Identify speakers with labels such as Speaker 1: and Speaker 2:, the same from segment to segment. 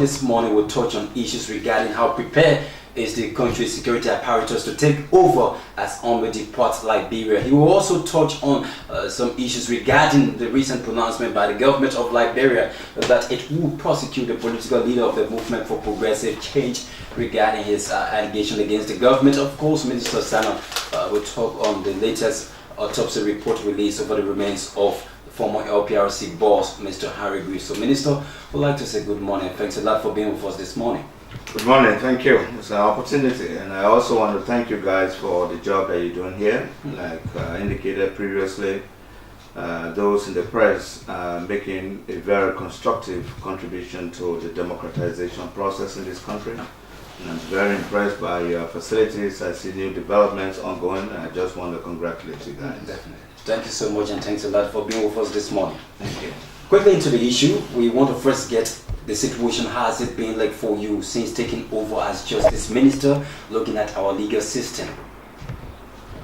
Speaker 1: this morning we'll touch on issues regarding how prepared is the country's security apparatus to take over as army departs Liberia. He will also touch on some issues regarding the recent pronouncement by the government of Liberia that it will prosecute the political leader of the Movement for Progressive Change regarding his allegation against the government. Of course, Minister SANNOH will talk on the latest autopsy report released over the remains of former LPRC boss, Mr. Harry Greevs. So, Minister, we'd like to say good morning. Thanks a lot for being with us this morning.
Speaker 2: Good morning, thank you. It's an opportunity, and I also want to thank you guys for the job that you're doing here. Like indicated previously, those in the press are making a very constructive contribution to the democratization process in this country. And I'm very impressed by your facilities. I see new developments ongoing, and I just want to congratulate you guys.
Speaker 1: Definitely. Thank you so much, and thanks a lot for being with us this morning.
Speaker 2: Thank you.
Speaker 1: Quickly into the issue, we want to first get the situation. Has it been like for you since taking over as Justice Minister, looking at our legal system?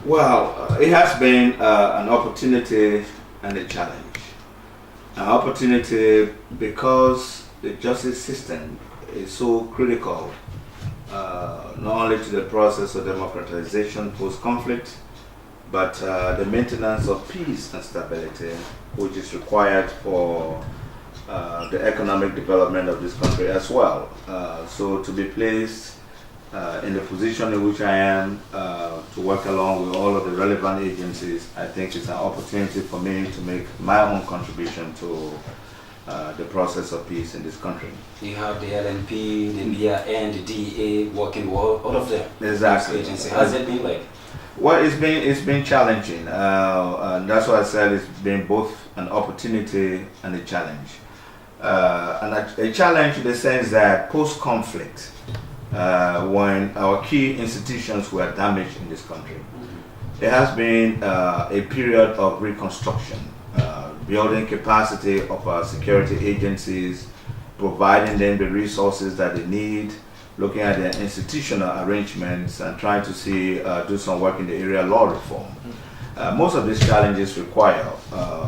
Speaker 2: Well, it has been an opportunity and a challenge. An opportunity because the justice system is so critical, not only to the process of democratization post-conflict, but the maintenance of peace and stability, which is required for the economic development of this country as well. So to be placed in the position in which I am to work along with all of the relevant agencies, I think it's an opportunity for me to make my own contribution to the process of peace in this country.
Speaker 1: You have the LNP, the BRN, the DEA working with all of them.
Speaker 2: Exactly.
Speaker 1: Agency. Has it been like?
Speaker 2: Well, it's been challenging. That's why I said it's been both an opportunity and a challenge. And a challenge in the sense that post-conflict, when our key institutions were damaged in this country, there has been a period of reconstruction, building capacity of our security agencies, providing them the resources that they need, looking at their institutional arrangements and trying to see do some work in the area of law reform. Most of these challenges require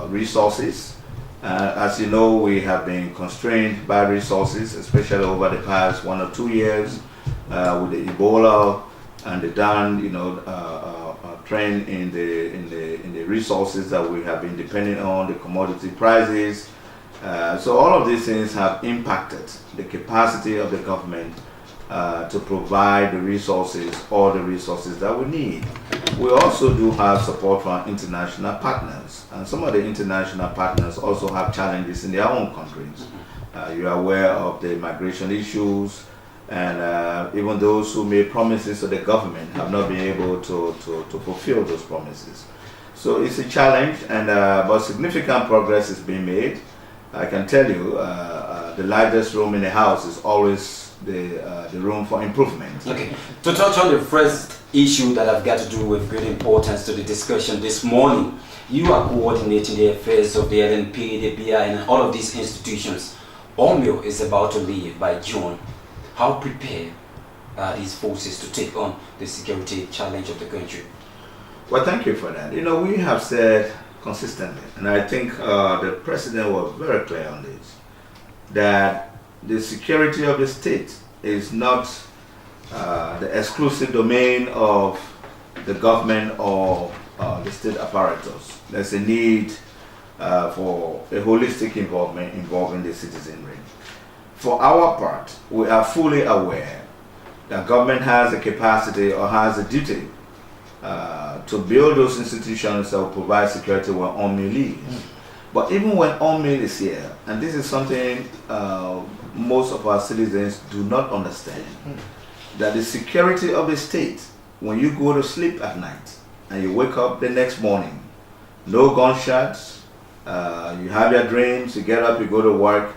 Speaker 2: resources. As you know, we have been constrained by resources, especially over the past 1 or 2 years with the Ebola and the down, trend in the resources that we have been depending on, the commodity prices. So all of these things have impacted the capacity of the government to provide the resources, all the resources that we need. We also do have support from international partners, and some of the international partners also have challenges in their own countries. You are aware of the migration issues, and even those who made promises to the government have not been able to fulfill those promises. So it's a challenge, and but significant progress is being made. I can tell you, the largest room in the house is always the room for improvement.
Speaker 1: Okay, to touch on the first issue that I've got to do with great importance to the discussion this morning, you are coordinating the affairs of the LNP, the BI, and all of these institutions. OMIO is about to leave by June. How prepared are these forces to take on the security challenge of the country?
Speaker 2: Well, thank you for that. We have said consistently, and I think the president was very clear on this, that the security of the state is not the exclusive domain of the government or the state apparatus. There's a need for a holistic involvement involving the citizenry. For our part, we are fully aware that government has the capacity or has a duty to build those institutions that will provide security when OMI leaves. But even when OMI is here, and this is something most of our citizens do not understand, that the security of the state, when you go to sleep at night and you wake up the next morning, no gunshots, you have your dreams, you get up, you go to work,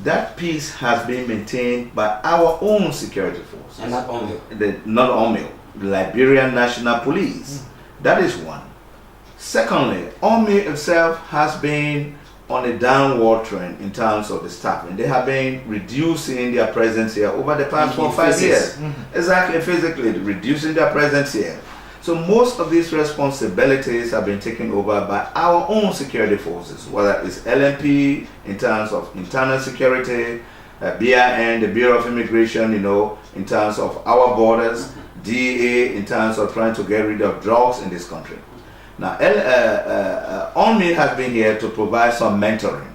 Speaker 2: that peace has been maintained by our own security forces.
Speaker 1: And not OMIO.
Speaker 2: Not OMIO, the Liberian National Police. That is one. Secondly, OMIO itself has been on a downward trend in terms of the staffing. They have been reducing their presence here over the past 4 or 5 years. Exactly, physically reducing their presence here. So most of these responsibilities have been taken over by our own security forces, whether it's LNP in terms of internal security, BIN, the Bureau of Immigration, in terms of our borders, DEA in terms of trying to get rid of drugs in this country. Now, ONME has been here to provide some mentoring.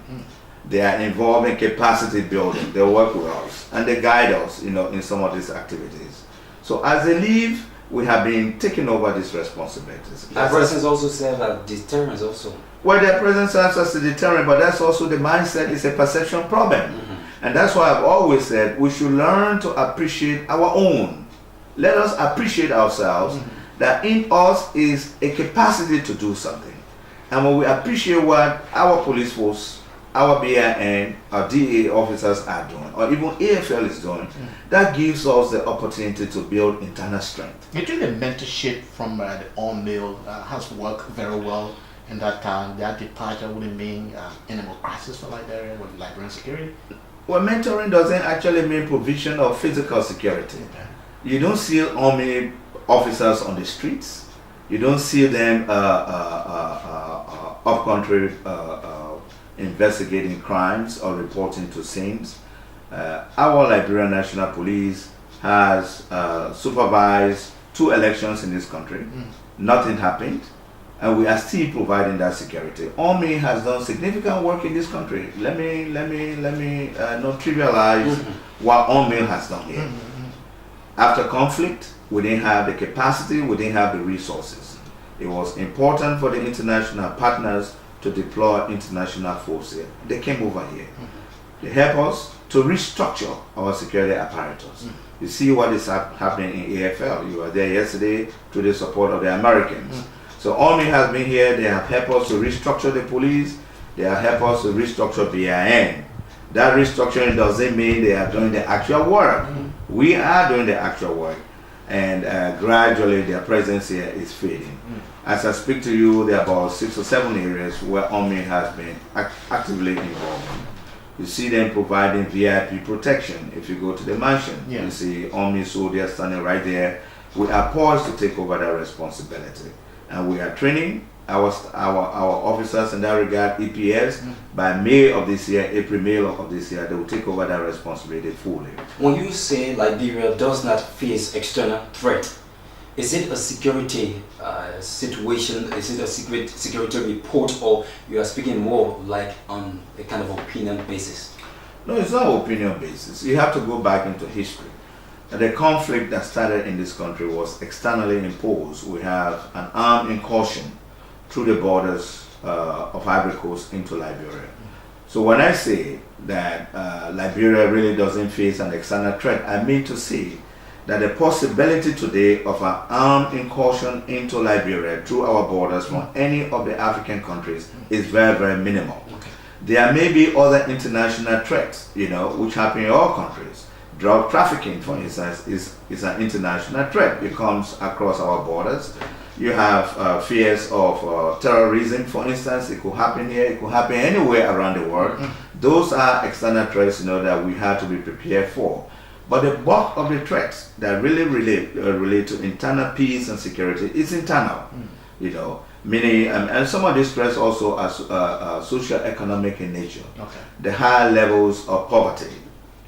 Speaker 2: They are involved in capacity building. They work with us and they guide us, in some of these activities. So as they leave, we have been taking over these responsibilities.
Speaker 1: Their presence also serves as deterrence also.
Speaker 2: Well, their presence serves as a deterrent, but that's also the mindset is a perception problem. And that's why I've always said we should learn to appreciate our own. Let us appreciate ourselves, that in us is a capacity to do something. And when we appreciate what our police force, our BIN, our DA officers are doing, or even AFL is doing, that gives us the opportunity to build internal strength.
Speaker 3: You think the mentorship from the all-male has worked very well in that time? That departure wouldn't mean any more crisis for Liberia with Liberian security?
Speaker 2: Well, mentoring doesn't actually mean provision of physical security.
Speaker 3: Okay.
Speaker 2: You don't see army officers on the streets. You don't see them up-country investigating crimes or reporting to scenes. Our Liberian National Police has supervised 2 elections in this country. Nothing happened, and we are still providing that security. Army has done significant work in this country. Let me not trivialize what Army has done here. After conflict, we didn't have the capacity, we didn't have the resources. It was important for the international partners to deploy international force here. They came over here. They help us to restructure our security apparatus. You see what is happening in AFL. You were there yesterday through the support of the Americans. So Army has been here. They have helped us to restructure the police. They have helped us to restructure BIN. That restructuring doesn't mean they are doing the actual work. We are doing the actual work. And gradually their presence here is fading. As I speak to you, there are about 6 or 7 areas where Army has been actively involved. You see them providing VIP protection. If you go to the mansion, you see Army soldiers standing right there. We are poised to take over that responsibility. And we are training our officers in that regard, EPS. By May of this year, April, May of this year, they will take over that responsibility fully.
Speaker 1: When you say Liberia does not face external threat, is it a security situation? Is it a security report, or you are speaking more like on a kind of opinion basis?
Speaker 2: No, it's not opinion basis. You have to go back into history. The conflict that started in this country was externally imposed. We have an armed incursion through the borders of Ivory Coast into Liberia. So when I say that Liberia really doesn't face an external threat, I mean to say that the possibility today of an armed incursion into Liberia through our borders from any of the African countries is very, very minimal.
Speaker 1: Okay.
Speaker 2: There may be other international threats, which happen in all countries. Drug trafficking, for instance, is an international threat. It comes across our borders. You have fears of terrorism, for instance. It could happen here, it could happen anywhere around the world. Those are external threats, that we have to be prepared for. But the bulk of the threats that really relate to internal peace and security is internal. Many and some of these threats also are social economic in nature.
Speaker 3: Okay.
Speaker 2: The higher levels of poverty,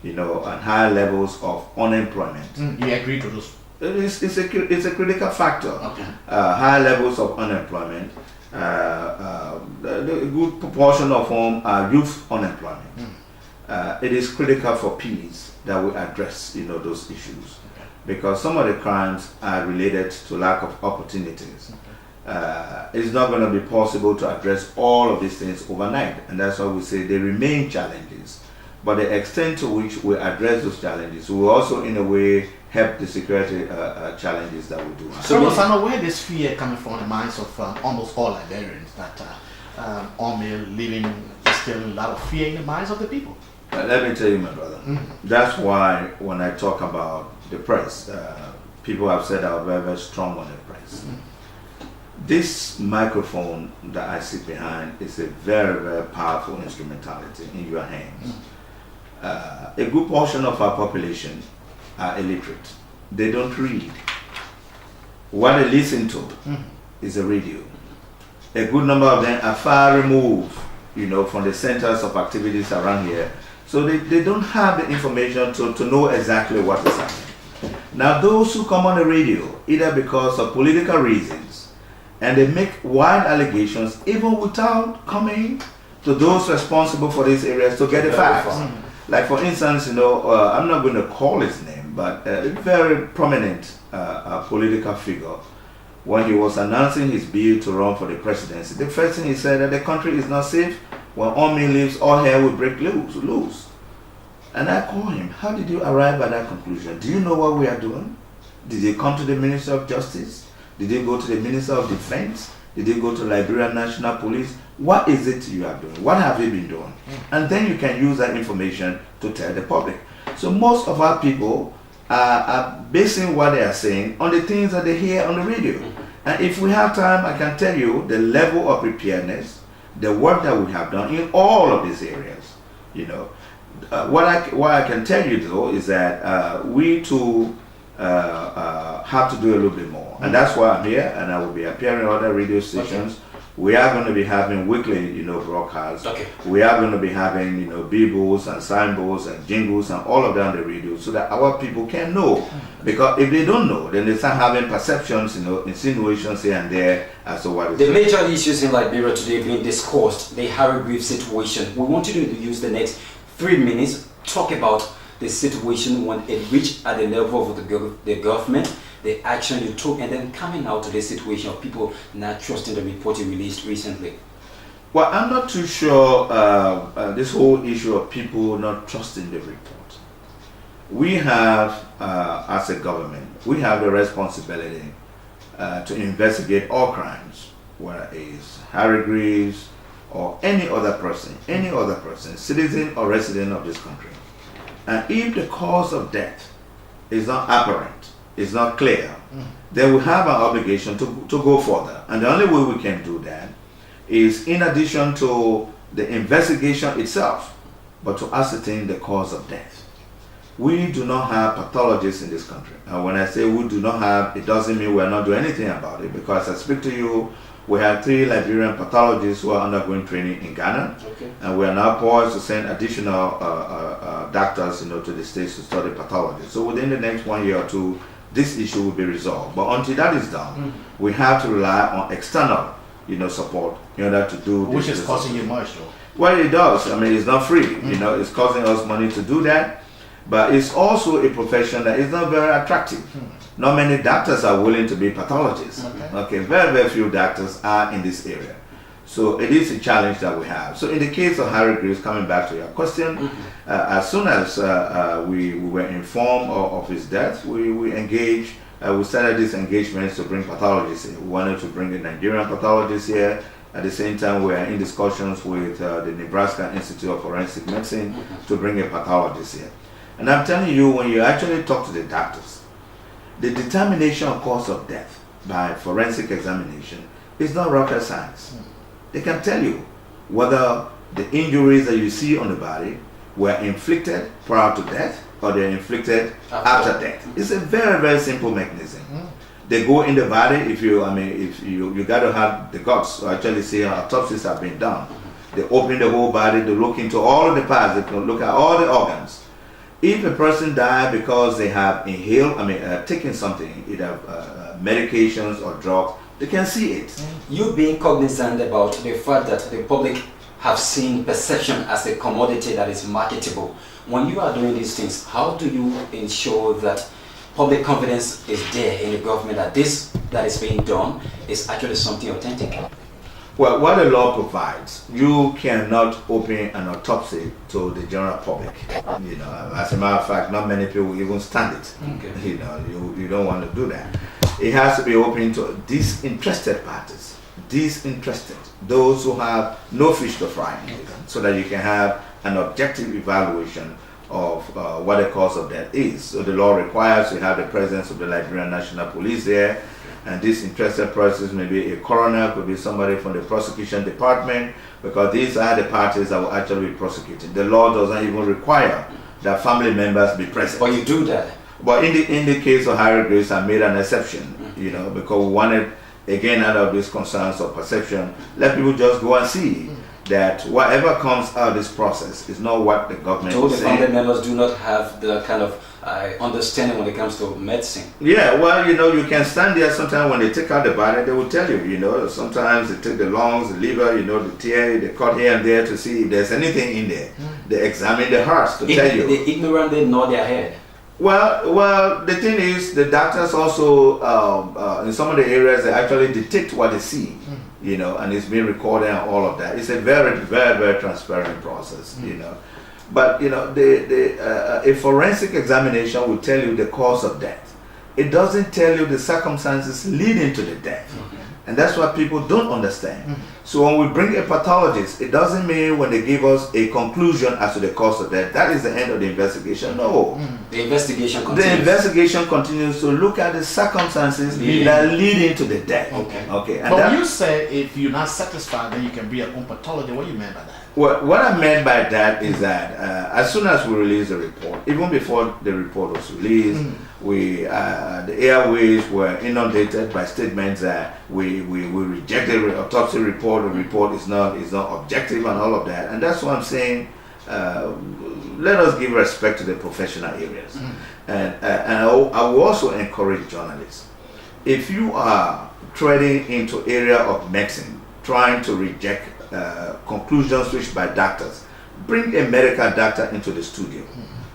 Speaker 2: and higher levels of unemployment.
Speaker 3: You agree to those?
Speaker 2: It's a critical factor.
Speaker 3: Okay.
Speaker 2: High levels of unemployment. A good proportion of whom are youth unemployment. It is critical for peace that we address, those issues, because some of the crimes are related to lack of opportunities. It's not going to be possible to address all of these things overnight, and that's why we say they remain challenges. But the extent to which we address those challenges will also, in a way, help the security challenges that we do have.
Speaker 3: So, SANNOH, where this fear coming from the minds of almost all Liberians that army living instilling a lot of fear in the minds of the people?
Speaker 2: Let me tell you, my brother, that's why when I talk about the press, people have said I'm very, very strong on the press. This microphone that I sit behind is a very, very powerful instrumentality in your hands. A good portion of our population are illiterate. They don't read. What they listen to is a radio. A good number of them are far removed, from the centers of activities around here. So they don't have the information to know exactly what is happening. Now those who come on the radio, either because of political reasons, and they make wild allegations even without coming to those responsible for these areas to get the facts. Like for instance, I'm not going to call his name, but a very prominent political figure, when he was announcing his bid to run for the presidency, the first thing he said that the country is not safe. When army leaves, all hell will break loose. And I call him, how did you arrive at that conclusion? Do you know what we are doing? Did you come to the Minister of Justice? Did you go to the Minister of Defense? Did you go to Liberian National Police? What is it you are doing? What have you been doing? And then you can use that information to tell the public. So most of our people are basing what they are saying on the things that they hear on the radio. And if we have time, I can tell you the level of preparedness, the work that we have done in all of these areas. What I can tell you though is that we too have to do a little bit more, and that's why I'm here, and I will be appearing on other radio stations. Okay. We are going to be having weekly, broadcasts. Okay. We are going to be having, billboards and signboards and jingles and all of that on the radio, so that our people can know. Because if they don't know, then they start having perceptions, insinuations here and there as to what is.
Speaker 1: The major issues in Liberia today being discussed, the Harry Greevs situation. We want you to use the next 3 minutes, talk about the situation when it reached at the level of the government, the action you took, and then coming out to the situation of people not trusting the report you released recently.
Speaker 2: Well, I'm not too sure this whole issue of people not trusting the report. We have, as a government, we have the responsibility to investigate all crimes, whether it's Harry Greevs or any other person, citizen or resident of this country. And if the cause of death is not apparent, is not clear, then we have an obligation to go further. And the only way we can do that is, in addition to the investigation itself, but to ascertain the cause of death. We do not have pathologists in this country. And when I say we do not have, it doesn't mean we're not doing anything about it, because I speak to you, we have 3 Liberian pathologists who are undergoing training in Ghana, and we are now poised to send additional doctors, to the States to study pathology. So within the next 1 year or 2, this issue will be resolved. But until that is done, we have to rely on external, support in order to do this.
Speaker 3: Which is costing you much, though.
Speaker 2: Well, it does. I mean, it's not free. It's costing us money to do that, but it's also a profession that is not very attractive. Not many doctors are willing to be pathologists. Okay, very, very few doctors are in this area. So it is a challenge that we have. So in the case of Harry Greevs, coming back to your question, as soon as we were informed of his death, we engaged, we started these engagements to bring pathologists in. We wanted to bring a Nigerian pathologist here. At the same time, we are in discussions with the Nebraska Institute of Forensic Medicine to bring a pathologist here. And I'm telling you, when you actually talk to the doctors, the determination of cause of death by forensic examination is not rocket science. They can tell you whether the injuries that you see on the body were inflicted prior to death or they're inflicted after death. It's a very, very simple mechanism. They go in the body. If you got to have the guts to actually see how autopsies have been done. They open the whole body. They look into all the parts. They can look at all the organs. If a person died because they have inhaled, taken something, either medications or drugs, they can see it.
Speaker 1: You being cognizant about the fact that the public have seen perception as a commodity that is marketable. When you are doing these things, how do you ensure that public confidence is there in the government that this that is being done is actually something authentic?
Speaker 2: Well, what the law provides, you cannot open an autopsy to the general public. As a matter of fact, not many people even stand it. You don't want to do that. It has to be open to disinterested parties, those who have no fish to fry, so that you can have an objective evaluation of what the cause of death is. So the law requires you have the presence of the Liberian National Police there. And this interested persons may be a coroner, could be somebody from the prosecution department, because these are the parties that will actually be prosecuted. The law doesn't even require that family members be present.
Speaker 1: But you do that.
Speaker 2: But in the case of Harry Greevs, I made an exception, because we wanted, again, out of these concerns of perception, let people just go and see. that whatever comes out of this process is not what the government
Speaker 1: So
Speaker 2: is
Speaker 1: the
Speaker 2: saying.
Speaker 1: family members do not have the kind of understanding when it comes to medicine.
Speaker 2: Yeah, well, you can stand there sometimes when they take out the body, they will tell you, sometimes they take the lungs, the liver, the tear, they cut here and there to see if there's anything in there. They examine the hearts to tell you.
Speaker 1: They ignorantly nod their head.
Speaker 2: Well, the thing is, the doctors also, in some of the areas, they actually detect what they see, and it's being recorded and all of that. It's a very, very, very transparent process, But, a forensic examination will tell you the cause of death. It doesn't tell you the circumstances leading to the death. And that's what people don't understand. So when we bring a pathologist, it doesn't mean when they give us a conclusion as to the cause of death, that is the end of the investigation. No.
Speaker 1: The investigation continues.
Speaker 2: The investigation continues to look at the circumstances that lead into the death. Okay. And
Speaker 3: but when you say if you're not satisfied, then you can bring your own pathologist, what do you mean by that?
Speaker 2: What I meant by that is that as soon as we release the report, even before the report was released, the airways were inundated by statements that we rejected the autopsy report. The report is not objective and all of that. And that's what I'm saying. Let us give respect to the professional areas. And I will also encourage journalists. If you are treading into area of medicine, trying to reject conclusions reached by doctors, bring a medical doctor into the studio.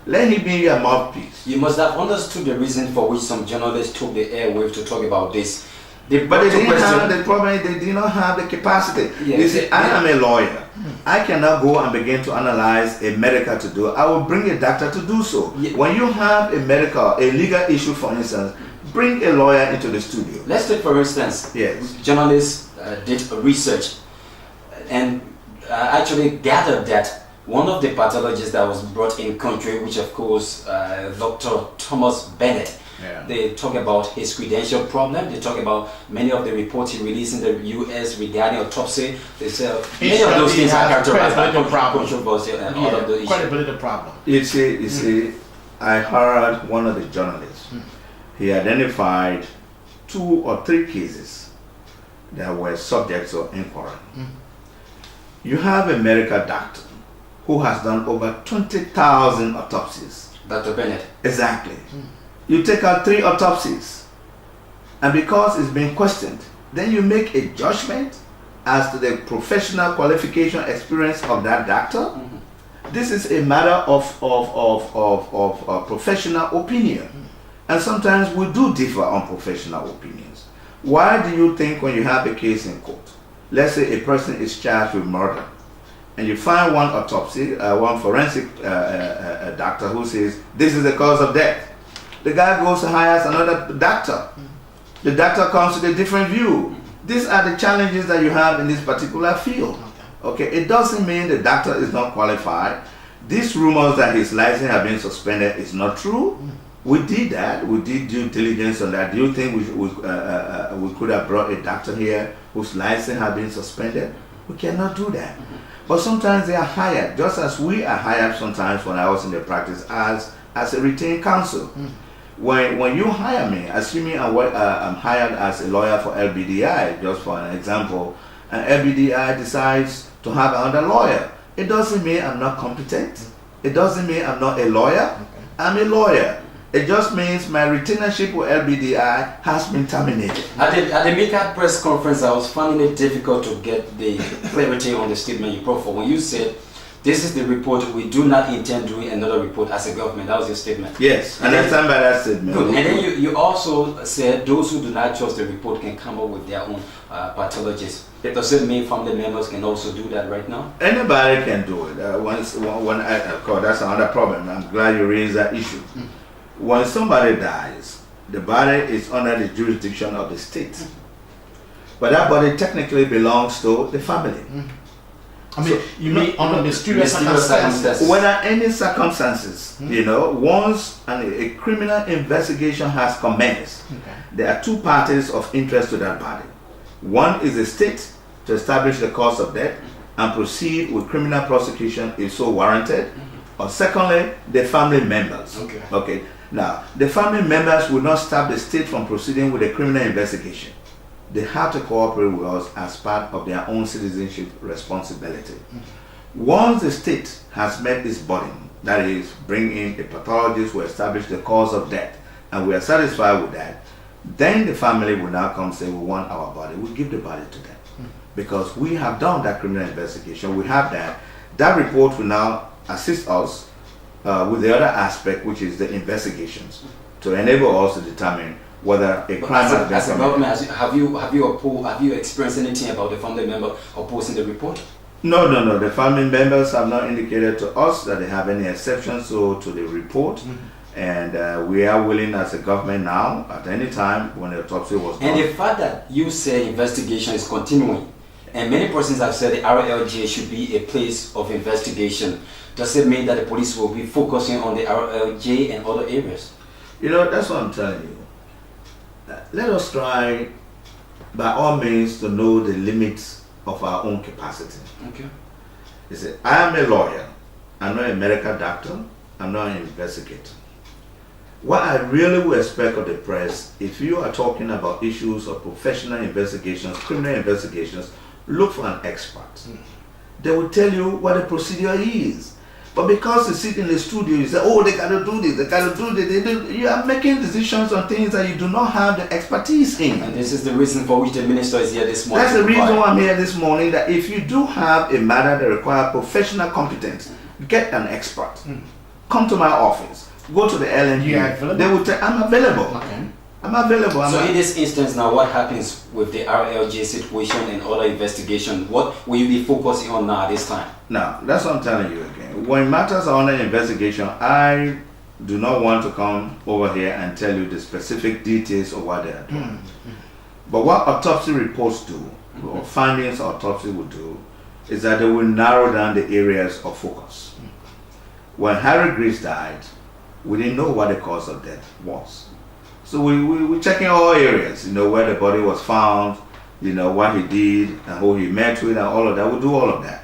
Speaker 2: Let him be your mouthpiece.
Speaker 1: You must have understood the reason for which some journalists took the airwave to talk about this.
Speaker 2: But they didn't have the problem. They did not have the capacity. You see, I am a lawyer. I cannot go and begin to analyze a medical to do. I will bring a doctor to do so. When you have a legal issue, for instance, bring a lawyer into the studio.
Speaker 1: Let's take, for instance, journalists did research and actually gathered that one of the pathologists that was brought in country, which of course Dr. Thomas Bennett, they talk about his credential problem. They talk about many of the reports he released in the U.S. regarding autopsy. They say many of those things are characterized by controversy and all of the issues.
Speaker 3: Credibility problem.
Speaker 2: You see, I heard one of the journalists. He identified 2 or 3 cases that were subjects of inquiry. You have a medical doctor who has done over 20,000 autopsies.
Speaker 1: Dr. Bennett.
Speaker 2: Exactly. You take out 3 autopsies, and because it's been questioned, then you make a judgment as to the professional qualification experience of that doctor. This is a matter of professional opinion, and sometimes we do differ on professional opinions. Why do you think when you have a case in court, let's say a person is charged with murder, and you find one autopsy, one forensic doctor who says this is the cause of death. The guy goes to hire another doctor. The doctor comes with a different view. These are the challenges that you have in this particular field. Okay, it doesn't mean the doctor is not qualified. These rumors that his license has been suspended is not true. We did that. We did due diligence on that. Do you think we could have brought a doctor here whose license had been suspended? We cannot do that. But sometimes they are hired, just as we are hired sometimes when I was in the practice as a retained counsel. When you hire me, assuming I'm hired as a lawyer for LBDI, just for an example, and LBDI decides to have another lawyer, it doesn't mean I'm not competent. It doesn't mean I'm not a lawyer. I'm a lawyer. It just means my retainership with LBDI has been terminated.
Speaker 1: At the MICA press conference, I was finding it difficult to get the clarity on the statement you brought forward. When you said, this is the report, we do not intend doing another report as a government. That was your statement.
Speaker 2: Yes, and I stand by that statement.
Speaker 1: Good. And then you also said those who do not trust the report can come up with their own pathologists. Does it mean family members can also do that right now?
Speaker 2: Anybody can do it. Of course, that's another problem. I'm glad you raised that issue. When somebody dies, the body is under the jurisdiction of the state. But that body technically belongs to the family.
Speaker 3: I mean, you mean under mysterious circumstances?
Speaker 2: When there are any circumstances, once a criminal investigation has commenced, there are 2 parties of interest to that body. One is the state to establish the cause of death and proceed with criminal prosecution if so warranted. Or secondly, the family members. Okay. Now, the family members will not stop the state from proceeding with a criminal investigation. they have to cooperate with us as part of their own citizenship responsibility. Once the state has met its burden, that is, bring in a pathologist who establish the cause of death, and we are satisfied with that, then the family will now come say, we want our body. We give the body to them. Because we have done that criminal investigation, we have that. That report will now assist us with the other aspect, which is the investigations, to enable us to determine whether a crime has been
Speaker 1: as a
Speaker 2: committed.
Speaker 1: government, have you experienced anything about the family member opposing the report?
Speaker 2: No. The family members have not indicated to us that they have any exceptions to the report. And we are willing as a government now, at any time when the autopsy was done.
Speaker 1: And the fact that you say investigation is continuing, and many persons have said the RLJ should be a place of investigation, does it mean that the police will be focusing on the RLJ and other areas?
Speaker 2: You know, that's what I'm telling you. Let us try, by all means, to know the limits of our own capacity.
Speaker 1: Okay.
Speaker 2: You see, I am a lawyer. I'm not a medical doctor. I'm not an investigator. What I really would expect of the press, if you are talking about issues of professional investigations, criminal investigations, look for an expert. They will tell you what the procedure is. But because you sit in the studio, you say, oh, they got to do this, they got to do this. You are making decisions on things that you do not have the expertise in.
Speaker 1: And this is the reason for which the minister is here this morning.
Speaker 2: That's the reason why I'm here this morning, that if you do have a matter that requires professional competence, get an expert. Come to my office. Go to the LNP.
Speaker 3: You are available?
Speaker 2: They will tell, I'm available.
Speaker 3: Okay.
Speaker 2: I'm available.
Speaker 1: So in this instance now, what happens with the RLJ situation and other investigation? What will you be focusing on now this time?
Speaker 2: Now, that's what I'm telling you again. When matters are under investigation, I do not want to come over here and tell you the specific details of what they are doing. But what autopsy reports do, or findings autopsy will do, is that they will narrow down the areas of focus. When Harry Greevs died, we didn't know what the cause of death was. So we're checking all areas, where the body was found, what he did and who he met with and all of that. We'll do all of that.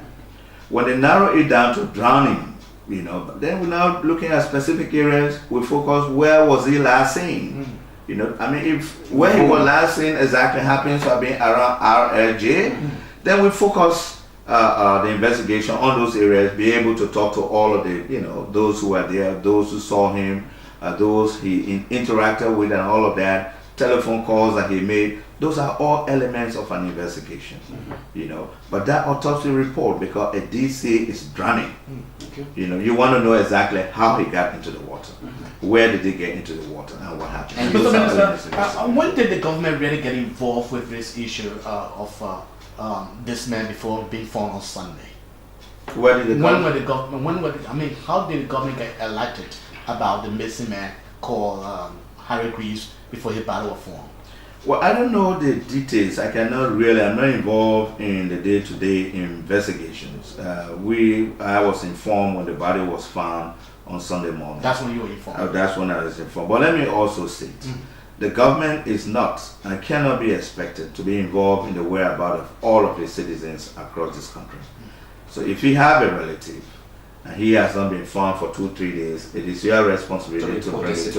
Speaker 2: When they narrow it down to drowning, then we're now looking at specific areas. We focus, where was he last seen? If where he was last seen exactly happens to have been around RLJ, then we focus the investigation on those areas, be able to talk to all of the, those who are there, those who saw him, those he interacted with and all of that, telephone calls that he made. Those are all elements of an investigation, But that autopsy report, because a DC is drowning, you want to know exactly how he got into the water, where did he get into the water, and what happened.
Speaker 3: And Mr. Minister, when did the government really get involved with this issue of this man before being found on Sunday?
Speaker 2: Where did the government?
Speaker 3: How did the government get elected about the missing man called Harry Greevs before his body was found?
Speaker 2: Well, I don't know the details. I'm not involved in the day-to-day investigations. I was informed when the body was found on Sunday morning.
Speaker 3: That's when you were informed?
Speaker 2: That's when I was informed. But let me also state, the government is not and cannot be expected to be involved in the whereabouts of all of the citizens across this country. So if you have a relative and he has not been found for 2-3 days, it is your responsibility to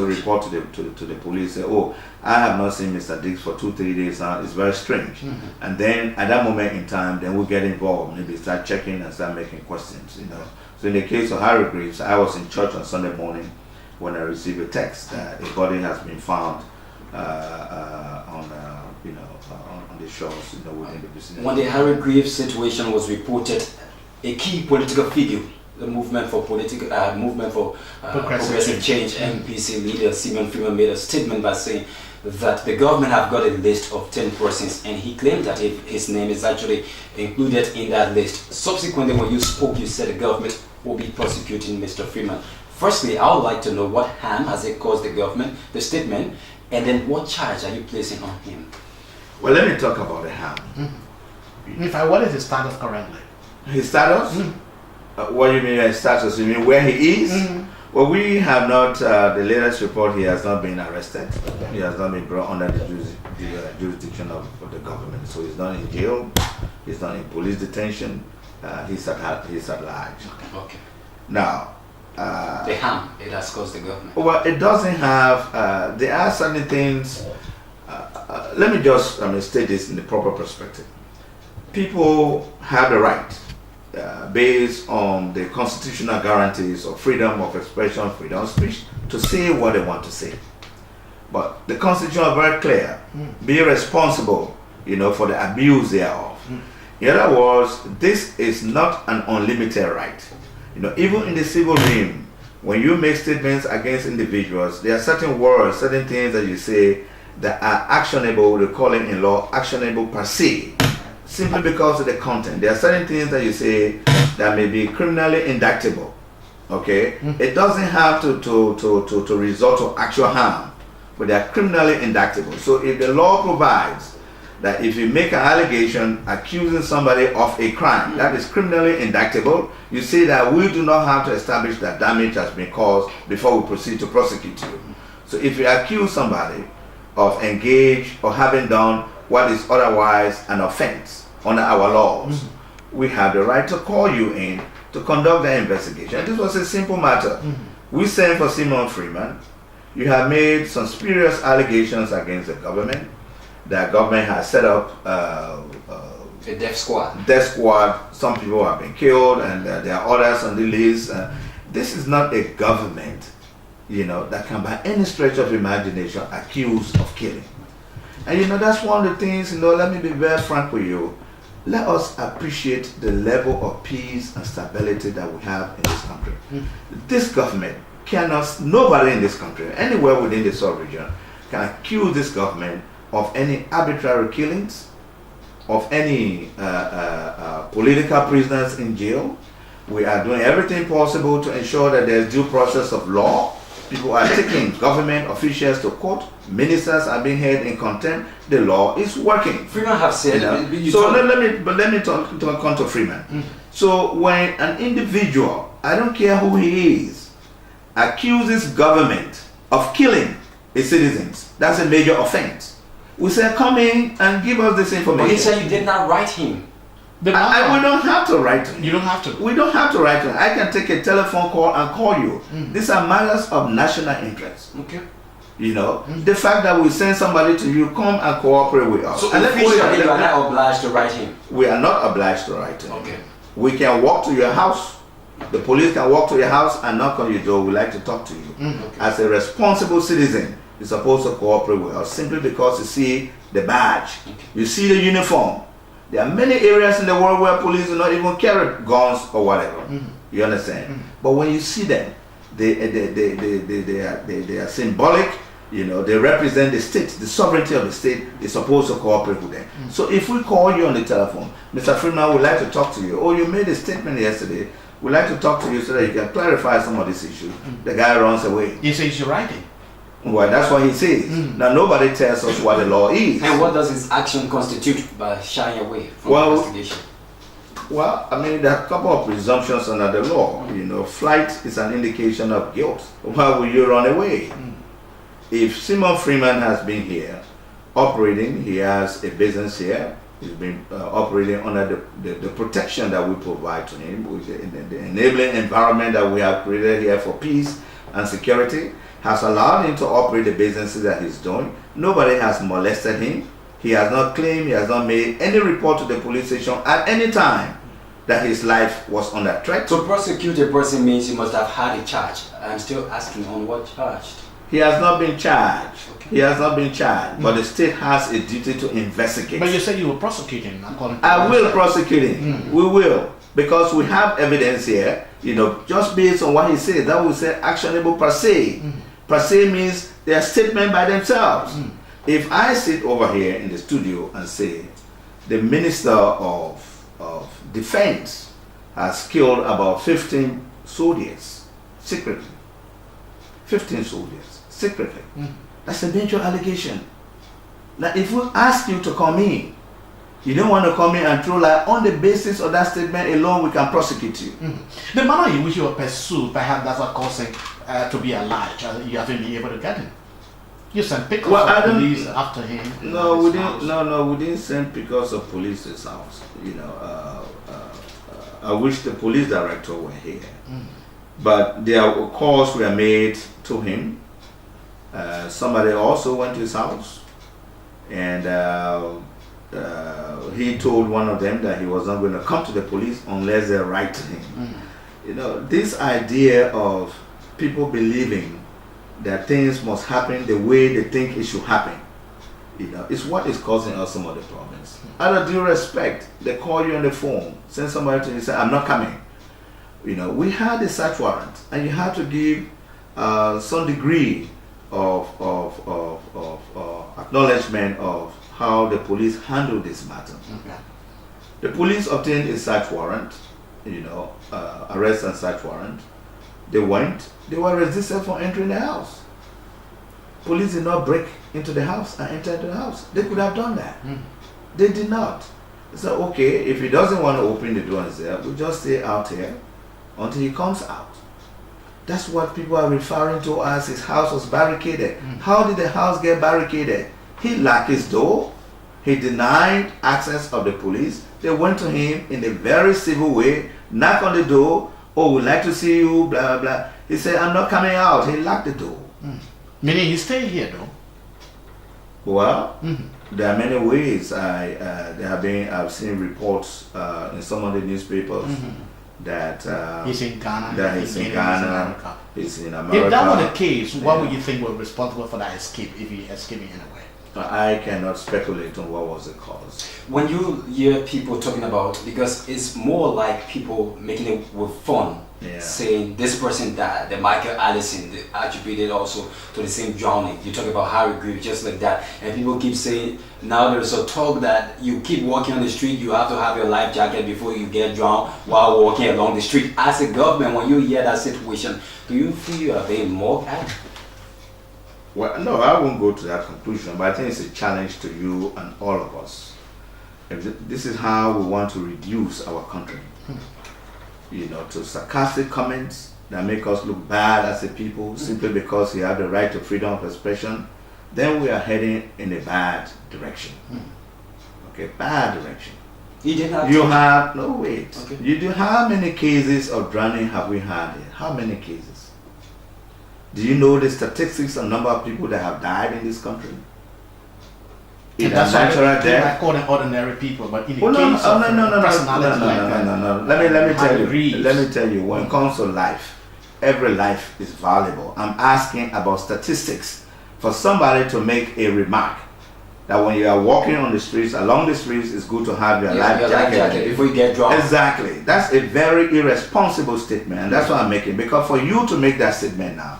Speaker 2: report to the police. Say, oh, I have not seen Mr. Dix for 2-3 days now. It's very strange. And then at that moment in time, then we'll get involved. Maybe start checking and start making questions. So in the case of Harry Greevs, I was in church on Sunday morning when I received a text that a body has been found on the shores, within the vicinity.
Speaker 1: When the Harry Greevs situation was reported, a key political figure, the movement for progressive change, MPC leader Simon Freeman made a statement by saying that the government have got a list of 10 persons, and he claimed that his name is actually included in that list. Subsequently, when you spoke, you said the government will be prosecuting Mr. Freeman. Firstly, I would like to know what harm has it caused the government, the statement, and then what charge are you placing on him?
Speaker 2: Well, let me talk about the harm.
Speaker 3: In fact, what is his status currently?
Speaker 2: His status? What do you mean his status? You mean where he is? Well, we have not, the latest report, he has not been arrested. He has not been brought under the jurisdiction of the government. So he's not in jail, he's not in police detention, he's at large.
Speaker 1: Okay.
Speaker 2: Now,
Speaker 1: the harm it has caused the government.
Speaker 2: Well, it doesn't have, there are certain things, let me just state this in the proper perspective. People have the right, based on the constitutional guarantees of freedom of expression, freedom of speech, to say what they want to say. But the Constitution is very clear. Be responsible, for the abuse thereof. In other words, this is not an unlimited right. Even in the civil realm, when you make statements against individuals, there are certain words, certain things that you say that are actionable, they call it in law, actionable per se, simply because of the content. There are certain things that you say that may be criminally indictable. Okay? It doesn't have to result to actual harm, but they are criminally indictable. So if the law provides that if you make an allegation accusing somebody of a crime that is criminally indictable, you say that we do not have to establish that damage has been caused before we proceed to prosecute you. So if you accuse somebody of engaged or having done what is otherwise an offense under our laws, we have the right to call you in to conduct the investigation. And this was a simple matter. We sent for Simon Freeman. You have made some spurious allegations against the government. The government has set up
Speaker 1: a death squad.
Speaker 2: Death squad. Some people have been killed, and there are others on the list. This is not a government, that can by any stretch of imagination accuse of killing. And that's one of the things. Let me be very frank with you. Let us appreciate the level of peace and stability that we have in this country. This government cannot. Nobody in this country, anywhere within the sub-region, can accuse this government of any arbitrary killings, of any political prisoners in jail. We are doing everything possible to ensure that there's due process of law. People are taking government officials to court. Ministers are being held in contempt. The law is working.
Speaker 1: Freeman have said.
Speaker 2: So let me come to Freeman. So when an individual, I don't care who he is, accuses government of killing its citizens, that's a major offense. We say, come in and give us this information.
Speaker 1: But he said you did not write him.
Speaker 2: We don't have to write him.
Speaker 3: You don't have to.
Speaker 2: We don't have to write him. I can take a telephone call and call you. These are matters of national interest.
Speaker 1: Okay.
Speaker 2: The fact that we send somebody to you, come and cooperate with us.
Speaker 1: So and officially you are not obliged to write him.
Speaker 2: We are not obliged to write him.
Speaker 1: Okay.
Speaker 2: We can walk to your house. The police can walk to your house and knock on your door. We'd like to talk to you.
Speaker 1: Okay.
Speaker 2: As a responsible citizen, you're supposed to cooperate with us simply because you see the badge, you see the uniform. There are many areas in the world where police do not even carry guns or whatever. You understand? But when you see them, they are symbolic. They represent the state, the sovereignty of the state. You're supposed to cooperate with them. So if we call you on the telephone, Mr. Freeman, we'd like to talk to you. Oh, you made a statement yesterday. We'd like to talk to you so that you can clarify some of these issues. The guy runs away.
Speaker 3: He says you're writing.
Speaker 2: Well, that's what he says. Now, nobody tells us what the law is.
Speaker 1: And what does his action constitute by shying away from investigation?
Speaker 2: Well, there are a couple of presumptions under the law. Flight is an indication of guilt. Why will you run away? If Simon Freeman has been here, operating, he has a business here, he's been operating under the protection that we provide to him, with the enabling environment that we have created here for peace and security, has allowed him to operate the businesses that he's doing. Nobody has molested him. He has not claimed, he has not made any report to the police station at any time that his life was under threat.
Speaker 1: To prosecute a person means he must have had a charge. I'm still asking on what charge?
Speaker 2: He has not been charged.
Speaker 1: Okay.
Speaker 2: He has not been charged, but the state has a duty to investigate.
Speaker 3: But you said you will prosecute him according to
Speaker 2: I will prosecute him. We will. Because we have evidence here, just based on what he said, that will say actionable per se. Per se means they are statements by themselves. If I sit over here in the studio and say the Minister of Defense has killed about 15 soldiers secretly, 15 soldiers secretly, that's a major allegation. Now, if we ask you to come in, you don't want to come in and throw light on the basis of that statement alone, we can prosecute you.
Speaker 3: The manner in which you were pursued, perhaps that's what caused him to be alleged. You haven't been able to get him. You sent pictures of police after him.
Speaker 2: No, we didn't. No, we didn't send pictures of police to his house. I wish the police director were here. But their calls were made to him. Somebody also went to his house. and he told one of them that he was not going to come to the police unless they write to him. You know, this idea of people believing that things must happen the way they think it should happen, you know, is what is causing us some of the problems. Out of due respect, they call you on the phone, send somebody to you and say, I'm not coming. You know, we had a search warrant, and you have to give some degree of acknowledgement of how the police handled this matter.
Speaker 3: Okay.
Speaker 2: The police obtained a search warrant, you know, arrest and search warrant. They went, they were resistant for entering the house. Police did not break into the house and enter the house. They could have done that. They did not. So, okay, if he doesn't want to open the door and say, we'll just stay out here until he comes out. That's what people are referring to as his house was barricaded. How did the house get barricaded? He locked his door. He denied access of the police. They went to him in a very civil way, knock on the door. Oh, we'd like to see you, blah, blah. He said, I'm not coming out. He locked the door.
Speaker 3: Meaning he stayed here, though.
Speaker 2: Well, there are many ways. I've seen reports in some of the newspapers that
Speaker 3: he's in Ghana.
Speaker 2: That he's in Ghana. He's in America.
Speaker 3: If that were the case, what would you think was responsible for that escape, if he escaped in any way?
Speaker 2: I cannot speculate on what was the cause.
Speaker 1: When you hear people talking about, because it's more like people making it with fun, saying this person died, the Michael Allison, they attributed also to the same drowning. You talk about Harry Greevs, just like that, and people keep saying now there's a talk that you keep walking on the street, you have to have your life jacket before you get drowned while walking along the street. As a government, when you hear that situation, do you feel you are being mocked at?
Speaker 2: Well, no, I won't go to that conclusion, but I think it's a challenge to you and all of us. This is how we want to reduce our country. You know, to sarcastic comments that make us look bad as a people simply because we have the right to freedom of expression, then we are heading in a bad direction. Okay, bad direction. How many cases of drowning have we had here? How many cases? Do you know the statistics on number of people that have died in this country? In a natural death?
Speaker 3: I call them ordinary people, but in the
Speaker 2: No. Let me tell you, when it comes to life, every life is valuable. I'm asking about statistics for somebody to make a remark that when you are walking on the streets, along the streets, it's good to have your life jacket
Speaker 1: before you get drowned.
Speaker 2: Exactly. That's a very irresponsible statement, and that's what I'm making. Because for you to make that statement now,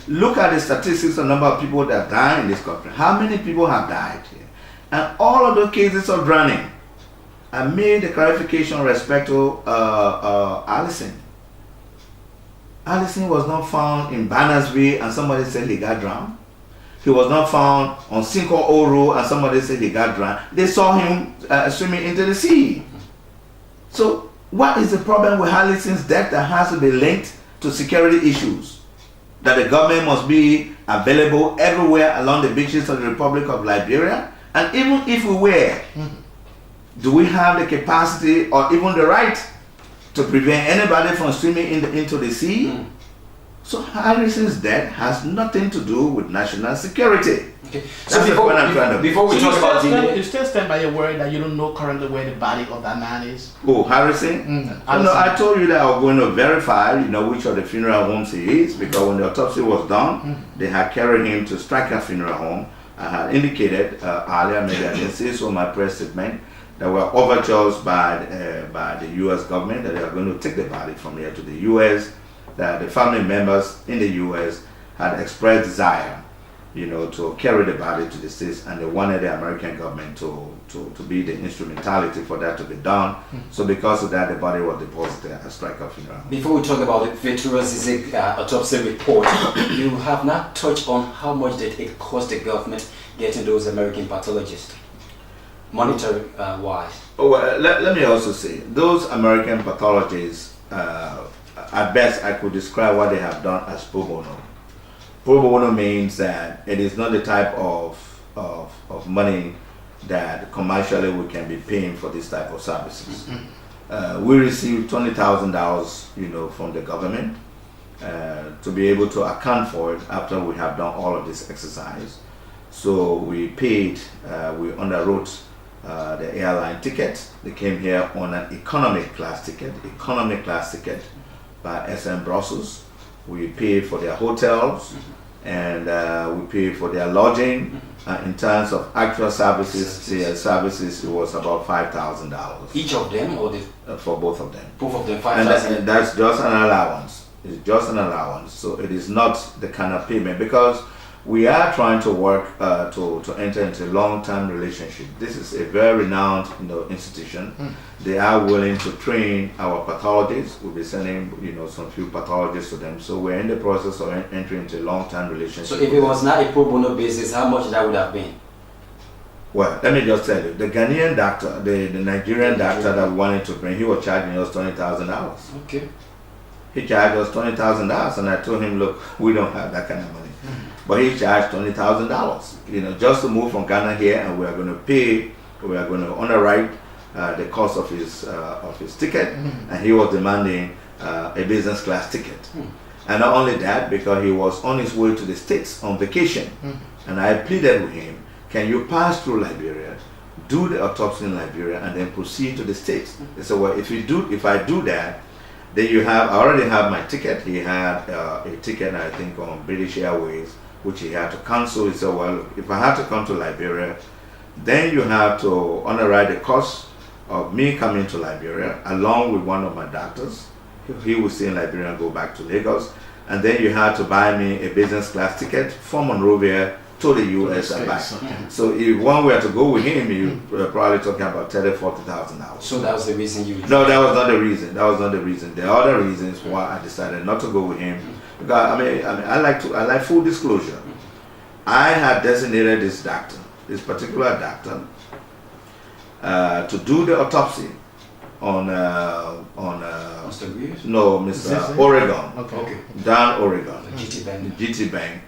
Speaker 2: look at the statistics of the number of people that die in this country. How many people have died here? And all of those cases of drowning, I made the clarification with respect to Allison. Allison was not found in Bannersville and somebody said he got drowned. He was not found on Cinco Oro and somebody said he got drowned. They saw him swimming into the sea. So what is the problem with Allison's death that has to be linked to security issues? That the government must be available everywhere along the beaches of the Republic of Liberia? And even if we were, do we have the capacity or even the right to prevent anybody from swimming into the sea? So Harrison's death has nothing to do with national security.
Speaker 1: Okay.
Speaker 2: So before
Speaker 1: we talk about
Speaker 3: you still stand by your word that you don't know currently where the body of that man is?
Speaker 2: Oh, Harrison? No, I told you that I was going to verify, which of the funeral homes he is, because when the autopsy was done, they had carried him to Stryker Funeral Home. I had indicated earlier, maybe I didn't say so in my press statement, there were overtures by the U.S. government that they are going to take the body from here to the U.S., that the family members in the U.S. had expressed desire, to carry the body to the States, and they wanted the American government to be the instrumentality for that to be done. So because of that, the body was deposited at Stryker Funeral Home.
Speaker 1: Before we talk about the Vittorio autopsy report, you have not touched on how much did it cost the government getting those American pathologists, monetary wise.
Speaker 2: Well, let me also say, those American pathologists, at best, I could describe what they have done as pro bono. Pro bono means that it is not the type of money that commercially we can be paying for this type of services. We received $20,000, from the government to be able to account for it after we have done all of this exercise. So we paid, we underwrote the airline ticket. They came here on an economy class ticket by SM Brussels. We paid for their hotels, and we paid for their lodging. In terms of actual services, it was about $5,000.
Speaker 1: Each of them, or
Speaker 2: for both of them?
Speaker 1: Both of them,
Speaker 2: And
Speaker 1: 5,000.
Speaker 2: that's just an allowance. It's just an allowance. So it is not the kind of payment, because we are trying to work to enter into a long-term relationship. This is a very renowned institution. They are willing to train our pathologists. We'll be sending some few pathologists to them. So we're in the process of entering into a long-term relationship.
Speaker 1: So if it was not a pro bono basis, how much that would have been?
Speaker 2: Well, let me just tell you, the Ghanaian doctor, the Nigerian doctor that we wanted to bring, he was charging us $20,000.
Speaker 1: Okay.
Speaker 2: He charged us $20,000, and I told him, look, we don't have that kind of money. But he charged $20,000, just to move from Ghana here, and we are going to pay, we are going to underwrite the cost of his ticket, and he was demanding a business class ticket. And not only that, because he was on his way to the States on vacation, and I pleaded with him, can you pass through Liberia, do the autopsy in Liberia, and then proceed to the States? He said, well, if I do that, then I already have my ticket. He had a ticket, I think, on British Airways, which he had to cancel. He said, well, if I have to come to Liberia, then you have to underwrite the cost of me coming to Liberia, along with one of my doctors. He will stay in Liberia and go back to Lagos. And then you have to buy me a business class ticket from Monrovia to the US and back. So if one were to go with him, you're probably talking about $30,000, $40,000.
Speaker 1: So that was the reason you...
Speaker 2: No, that was not the reason. That was not the reason. The other reasons why I decided not to go with him, because I like full disclosure. I had designated this particular doctor, to do the autopsy on
Speaker 1: Mr. Greevs?
Speaker 2: No, Mr. Oregon.
Speaker 3: Okay.
Speaker 2: Dan Oregon.
Speaker 1: GT Bank.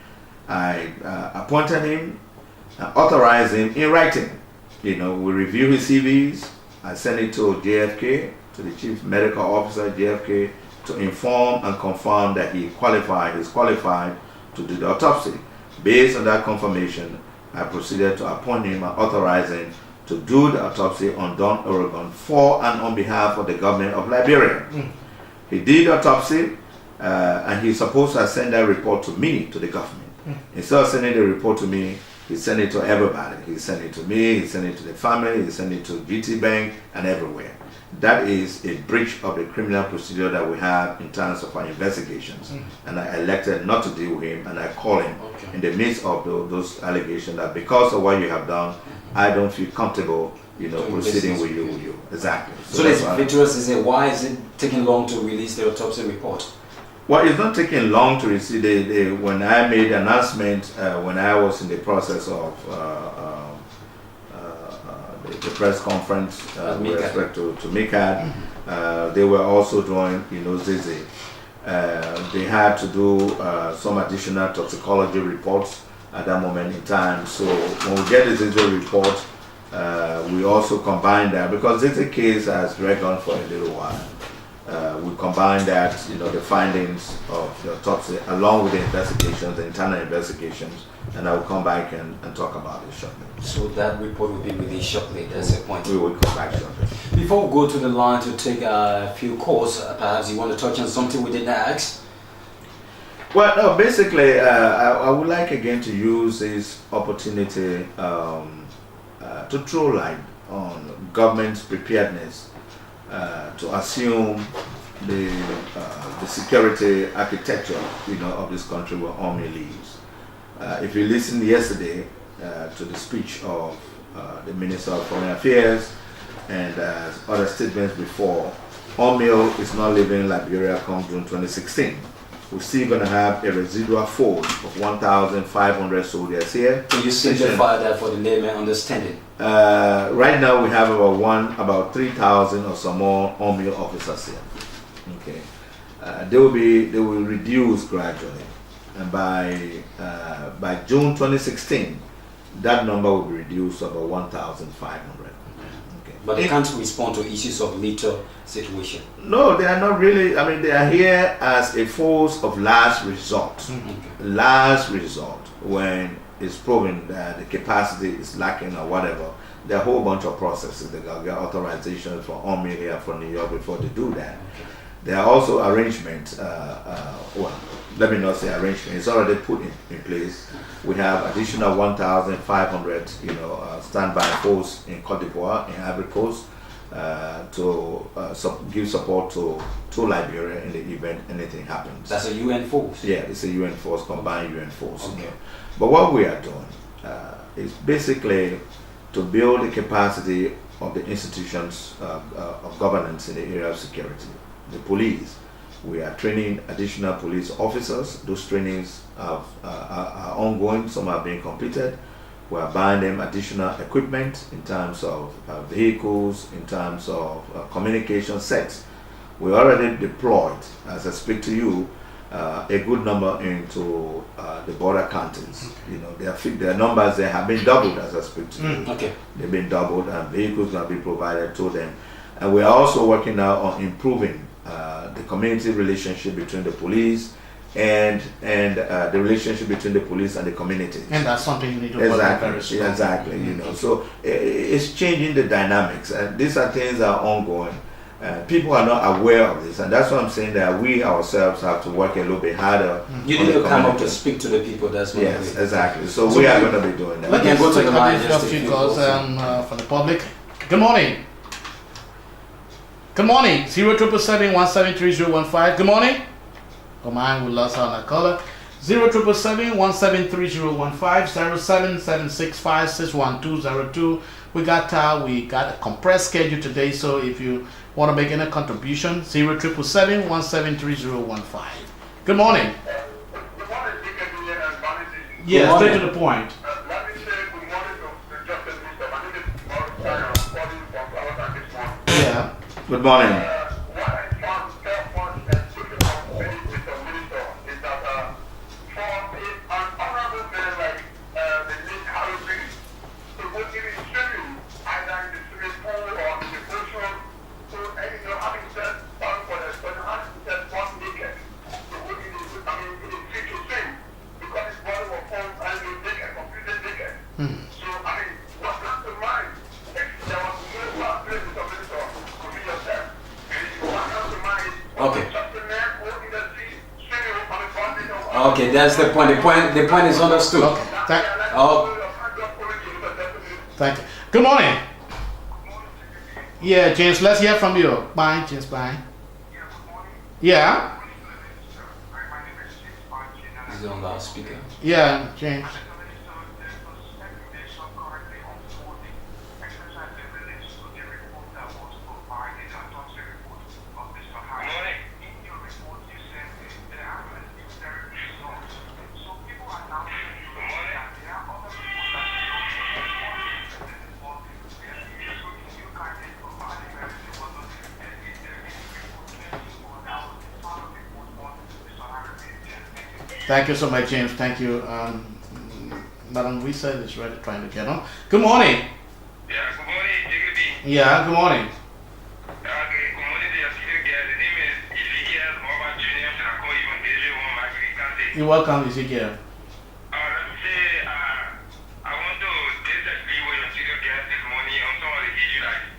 Speaker 2: I appointed him, authorized him in writing. We review his CVs. I sent it to JFK, to the Chief Medical Officer at JFK, to inform and confirm that he's qualified to do the autopsy. Based on that confirmation, I proceeded to appoint him and authorize him to do the autopsy on Don Oregon for and on behalf of the government of Liberia. He did the autopsy, and he's supposed to send that report to me, to the government. Instead of sending the report to me, he sent it to everybody. He sent it to me, he sent it to the family, he sent it to GT Bank, and everywhere. That is a breach of the criminal procedure that we have in terms of our investigations. And I elected not to deal with him, and I called him in the midst of those allegations that because of what you have done, I don't feel comfortable, proceeding with you. Exactly.
Speaker 1: So it's Victorious is it, why is it taking long to release the autopsy report?
Speaker 2: Well, it's not taking long to receive. When I made the announcement, when I was in the process of the press conference with respect to MICAD, they were also drawing, ZZ. They had to do some additional toxicology reports at that moment in time. So when we get the ZZ report, we also combine that, because ZZ case has dragged on for a little while. We combine that, the findings of the autopsy along with the investigations, the internal investigations, and I will come back and talk about it shortly.
Speaker 1: So that report will be released shortly, that's the point.
Speaker 2: We will come back shortly.
Speaker 1: Before we go to the line to take a few calls, perhaps you want to touch on something we didn't ask?
Speaker 2: Well, no, basically, I would like again to use this opportunity to throw light on government's preparedness to assume the security architecture, of this country where army leaves. If you listened yesterday to the speech of the Minister of Foreign Affairs and other statements before, army is not leaving Liberia come June 2016. We're still going to have a residual force of 1,500 soldiers here.
Speaker 1: Can you simplify that for the layman understanding?
Speaker 2: Right now we have about 3,000 or some more army officers here. Okay, they will reduce gradually, and by June 2016, that number will be reduced to about 1,500. Okay.
Speaker 1: But they can't respond to issues of lethal situation.
Speaker 2: No, they are not really. I mean, they are here as a force of last resort. Last resort, when it's proven that the capacity is lacking or whatever, there are a whole bunch of processes. They got get authorization for Army here from New York before they do that. There are also arrangements, well, let me not say arrangement, it's already put in place. We have additional 1,500, standby force in Cote d'Ivoire, in Ivory Coast, to give support to Liberia in the event anything happens.
Speaker 1: That's a UN force?
Speaker 2: Yeah, it's a UN force, combined UN force. Okay. But what we are doing is basically to build the capacity of the institutions of governance in the area of security. The police, we are training additional police officers. Those trainings are ongoing, some are being completed. We are buying them additional equipment in terms of vehicles, in terms of communication sets. We already deployed, as I speak to you, a good number into the border counties. Their numbers they have been doubled as I speak to you.
Speaker 1: Okay.
Speaker 2: They've been doubled, and vehicles will be provided to them. And we are also working now on improving the community relationship between the police and the relationship between the police and the communities.
Speaker 3: And that's something you need to work on very soon.
Speaker 2: Exactly. So it's changing the dynamics, and these are things that are ongoing. People are not aware of this, and that's why I'm saying that we ourselves have to work a little bit harder.
Speaker 1: You need to come up to speak to the people. That's what.
Speaker 2: Yes, exactly. So we are going to be doing that.
Speaker 1: Let me go to the line just
Speaker 3: a few calls for the public. Good morning. Good morning. 077773015. Good morning. Come on, we lost our caller. 077773015 077656120. We got a compressed schedule today, so if you want to make any contribution, 077773015. Good morning.
Speaker 4: Good morning, BENEDICT and Varney.
Speaker 3: Yeah, straight to the point.
Speaker 4: Let me say good morning to the Justice Minister. My name is Morris China. I'm calling from Florida this morning.
Speaker 3: Yeah.
Speaker 2: Good morning.
Speaker 4: What I found careful and looking from Mr. Minister is that for an honorable man like the late Harry Greevs to go in his swimming, either in the swimming pool or in the ocean, so having said one for the son, having said one naked, to go in the sea to swim, because his body was found naked, completely naked. So, what comes to mind, if there was no one place, Mr. Minister, to be yourself, what comes to mind is
Speaker 1: Okay.
Speaker 4: just a man who in the sea, swimming on the body of
Speaker 1: Okay, that's the point. The point is understood.
Speaker 3: Okay. Thank you. Good morning. Yeah, James, let's hear from you. Bye, James, bye. Yeah?
Speaker 1: Is it on loudspeaker?
Speaker 3: Yeah, James. Thank you so much, James. Thank you. Madam Wisa is ready trying to get on. Good morning.
Speaker 4: Yeah, good morning, JKB.
Speaker 3: Yeah, good morning.
Speaker 4: Good morning, dear. The name is Ezekiel Robert Jr. and I call you on Daily One, my Greek.
Speaker 3: You're welcome, Ezekiel.
Speaker 4: Let me say, I want to disagree with your studio guest this morning on some of the issues like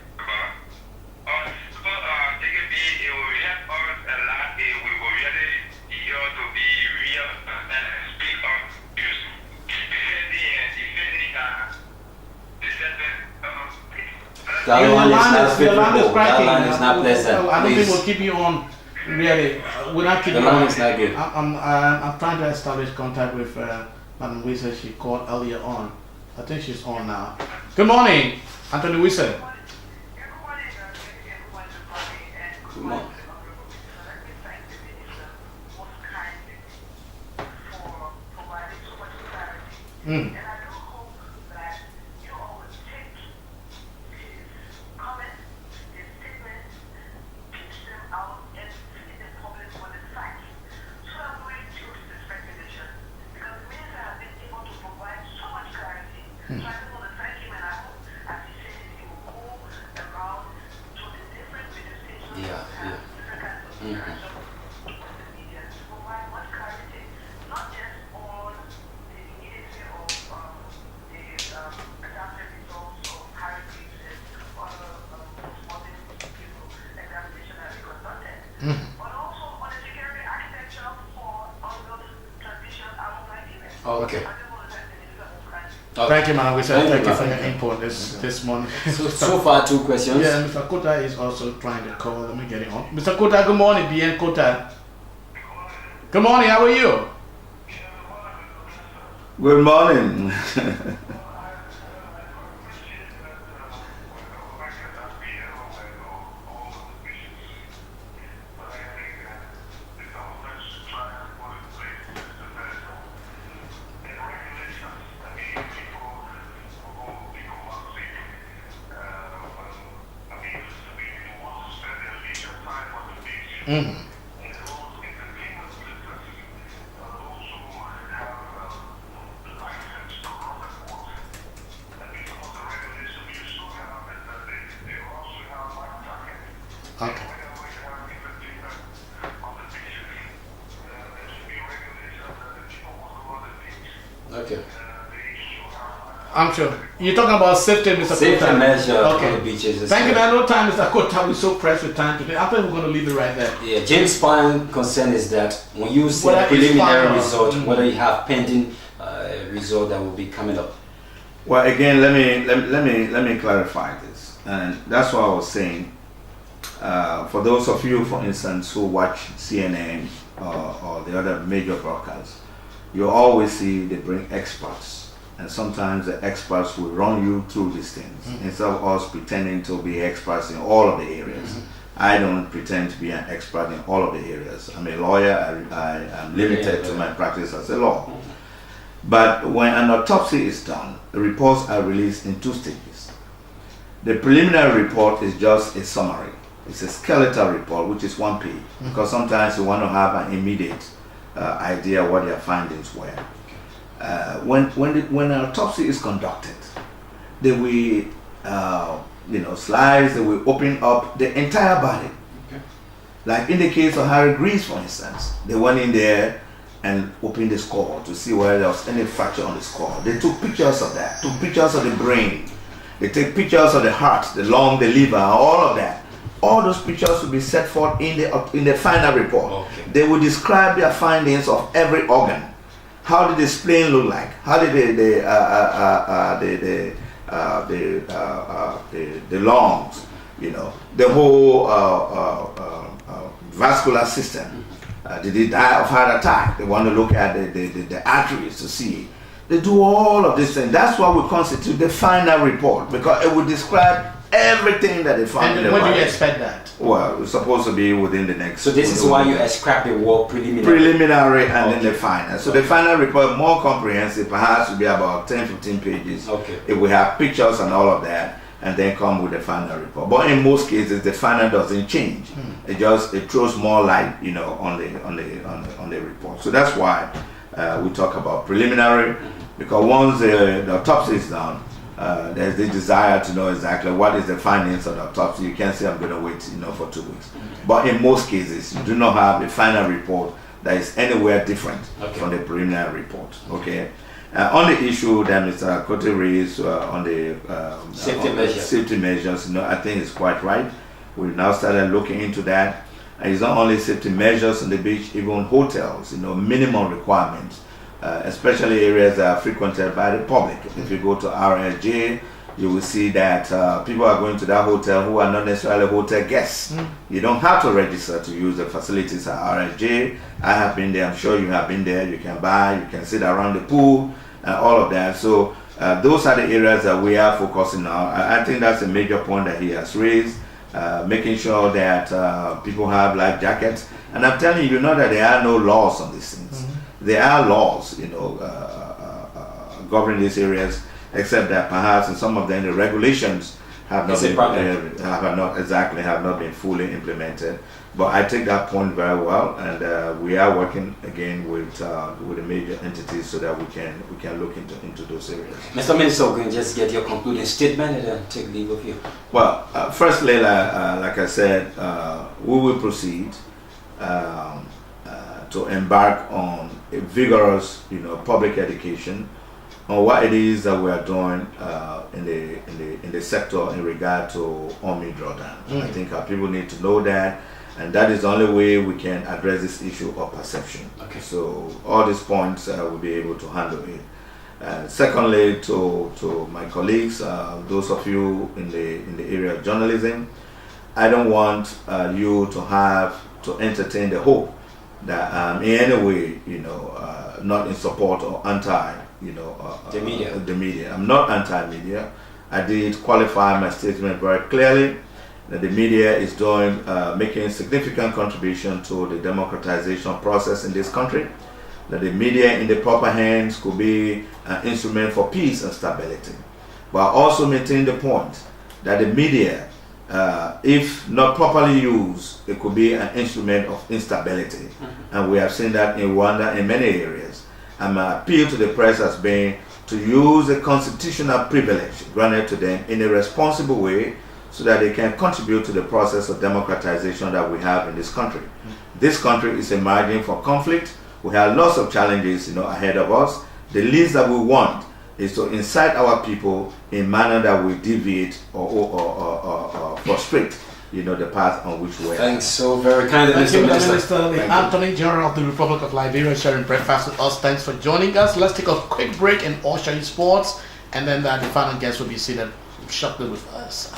Speaker 4: JKB, it will help us a lot if we were really eager to be real and speak up issues. Defending
Speaker 1: That line is not pleasant.
Speaker 3: I don't think we'll keep you on. Really, we're not keeping
Speaker 1: The
Speaker 3: you on.
Speaker 1: line is not good.
Speaker 3: I'm trying to establish contact with Madam Wisa. She called earlier on. I think she's on now. Good morning, Anthony Wisa.
Speaker 1: Good morning.
Speaker 3: Mm.
Speaker 4: And I do hope that you all will take his comments, his statements, pitch them out, and feed the public with the facts. So that we reduce the speculation. Because the minister has been able to provide so much clarity. So I just want to thank him, and I hope, as he said, he will go around to the different radio stations
Speaker 1: Yeah,
Speaker 4: that have different kinds of interaction with the media to provide much clarity, not just on the immediacy of
Speaker 1: Okay.
Speaker 3: Thank you, man. We said
Speaker 1: Thank
Speaker 3: thank
Speaker 1: you,
Speaker 3: you for
Speaker 1: man.
Speaker 3: your input this morning.
Speaker 1: So far, 2 questions.
Speaker 3: Yeah, Mr. Kota is also trying to call. Let me get it on. Mr. Kota, good morning. BN Kota. Good morning. How are you?
Speaker 2: Good morning.
Speaker 3: Mm. Okay.
Speaker 1: Okay.
Speaker 3: I'm sure. You're talking about safety, Mr.
Speaker 1: Safety
Speaker 3: Kota.
Speaker 1: measure
Speaker 3: Okay.
Speaker 1: on the beaches.
Speaker 3: Thank you, man. No time, Mr. Kota. We're so pressed with time today. I think we're going to leave it right there.
Speaker 1: Yeah, James' final concern is that when you see
Speaker 3: Whether
Speaker 1: a
Speaker 3: it's
Speaker 1: preliminary
Speaker 3: final,
Speaker 1: result,
Speaker 3: mm.
Speaker 1: whether you have pending result that will be coming up.
Speaker 2: Well, again, let me clarify this, and that's what I was saying. For those of you, for instance, who watch CNN or the other major broadcasts, you always see they bring experts, and sometimes the experts will run you through these things instead of us pretending to be experts in all of the areas. I don't pretend to be an expert in all of the areas. I'm a lawyer. I am limited to my practice as a law. But when an autopsy is done, the reports are released in 2 stages. The preliminary report is just a summary. It's a skeletal report, which is 1 page, because sometimes you want to have an immediate idea what their findings were. When an autopsy is conducted, they will, slice. They will open up the entire body.
Speaker 1: Okay.
Speaker 2: Like in the case of Harry Greevs, for instance, they went in there and opened the skull to see whether there was any fracture on the skull. They took pictures of that, took pictures of the brain. They take pictures of the heart, the lung, the liver, all of that. All those pictures will be set forth in the final report.
Speaker 1: Okay.
Speaker 2: They will describe their findings of every organ. How did the spleen look like? How did the lungs, the whole vascular system. Did he die of heart attack? They want to look at the arteries to see. They do all of this thing. That's what will constitute the final report, because it will describe everything that they found in
Speaker 3: And
Speaker 2: the
Speaker 3: when do
Speaker 2: body.
Speaker 3: you expect that?
Speaker 2: Well, it's supposed to be within the next.
Speaker 1: So this is why you scrap the word preliminary.
Speaker 2: Preliminary and then the final. So the final report, more comprehensive, perhaps will be about 10-15 pages.
Speaker 1: Okay.
Speaker 2: It will have pictures and all of that, and then come with the final report. But in most cases, the final doesn't change. It throws more light, on the report. So that's why we talk about preliminary, because once the autopsy is done, there's the desire to know exactly what is the findings of the autopsy. You can't say I'm going to wait, for 2 weeks. But in most cases, you do not have a final report that is anywhere different from the preliminary report. Okay. On the issue that Mr. Kote raised on the safety measures, I think it's quite right. We've now started looking into that. And it's not only safety measures on the beach, even hotels, minimum requirements. Especially areas that are frequented by the public. If you go to RLJ, you will see that people are going to that hotel who are not necessarily hotel guests. You don't have to register to use the facilities at RLJ. I have been there. I'm sure you have been there. You can buy, you can sit around the pool, and all of that. So those are the areas that we are focusing on. I think that's a major point that he has raised, making sure that people have life jackets. And I'm telling you, that there are no laws on these things. There are laws, governing these areas, except that perhaps in some of them the regulations have not been fully implemented. But I take that point very well, and we are working again with the major entities so that we can look into those areas.
Speaker 1: Mr. Minister, we can just get your concluding statement and then take leave of you.
Speaker 2: Well, firstly, like I said, we will proceed to embark on a vigorous, public education on what it is that we are doing in the sector in regard to army drawdown. I think our people need to know that, And that is the only way we can address this issue of perception.
Speaker 1: Okay.
Speaker 2: So all these points we'll be able to handle it. Secondly, to my colleagues, those of you in the area of journalism, I don't want you to have to entertain the hope that in any way, not in support or anti,
Speaker 1: the media.
Speaker 2: The media. I'm not anti-media. I did qualify my statement very clearly that the media is making significant contribution to the democratization process in this country. That the media in the proper hands could be an instrument for peace and stability. But I also maintain the point that the media, if not properly used, it could be an instrument of instability. And we have seen that in Rwanda in many areas. And my appeal to the press has been to use the constitutional privilege granted to them in a responsible way so that they can contribute to the process of democratization that we have in this country. This country is emerging from conflict. We have lots of challenges, ahead of us. The least that we want is to incite our people in a manner that will deviate or frustrate, the path on which we are.
Speaker 1: Thanks so very kindly,
Speaker 3: Thank
Speaker 1: Mr.
Speaker 3: you,
Speaker 1: Minister.
Speaker 3: Mr. Anthony, General of the Republic of Liberia, sharing breakfast with us. Thanks for joining us. Let's take a quick break and all show you sports, and then the final guest will be seated shortly with us.